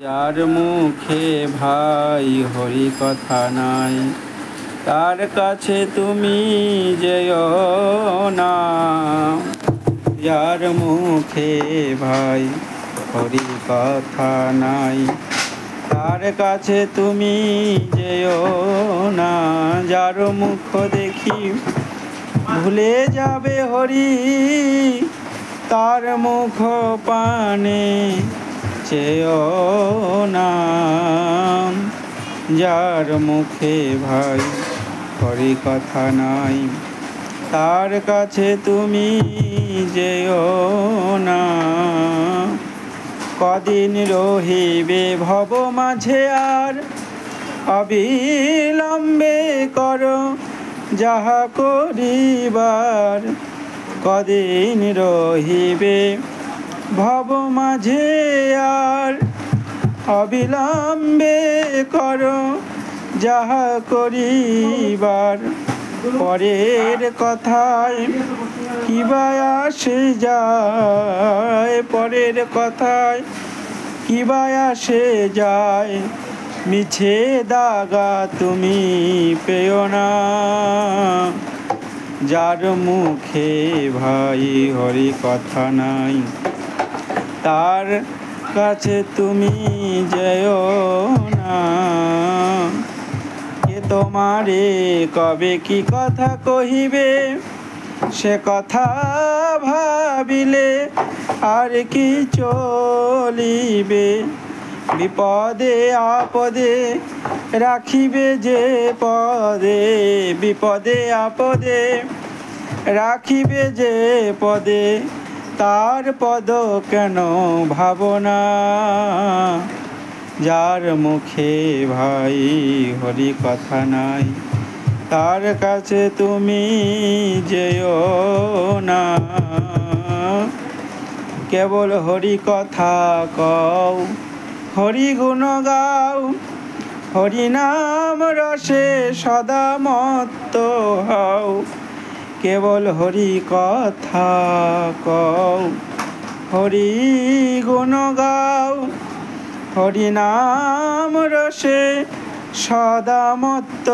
যার মুখে ভাই হরি কথা নাই, তার কাছে তুমি যেও না। যার মুখে ভাই হরি কথা নাই, তার কাছে তুমি যেও না। যার মুখ দেখি ভুলে যাবে হরি, তার মুখ পানে চেও না। যার মুখে ভাই হরি কথা নাই, তার কাছে তুমি যেও না। কদিন রহিবে ভব মাঝে আর, অবিলম্বে করো যাহা করিবার। কদিন রহিবে ভব মাঝে আর, অবিলম্বে করো যাহা করিবার। পরের কথায় কিবা আসে যায়, পরের কথায় কিবা আসে যায়। মিছে দাগা তুমি পেও না। যার মুখে ভাই হরি কথা নাই, তার কাছে তুমি যেও না। কে তোমারে কবে কি কথা কহিবে, সে কথা ভাবিলে আর কি চলিবে। বিপদে আপদে রাখিবে যে পদে, বিপদে আপদে রাখিবে যে পদে, তার পদ কেন ভাবনা। যার মুখে ভাই হরি কথা নাই, তার কাছে তুমি যেও না। কেবল হরি কথা কও, হরি গুণ গাও, হরি নাম রসে সদা মত্ত হও। কেবল হরি কথা কও, হরি গুণ গাও, হরি নাম রসে সদা মত্ত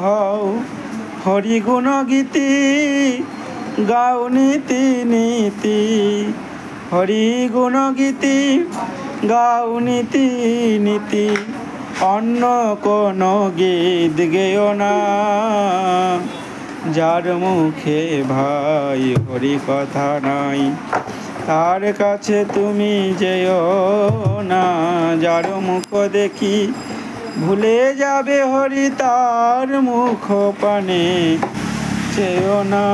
হও। হরি গুণ গীতি গাও নীতি নীতি, হরি গুণ গীতি গাও নীতি নীতি। অন্য কোন গীত গেও না। যার মুখে ভাই হরি কথা নাই, তার কাছে তুমি যেও না। যার মুখ দেখি ভুলে যাবে হরি, তার মুখ পানে চেও না।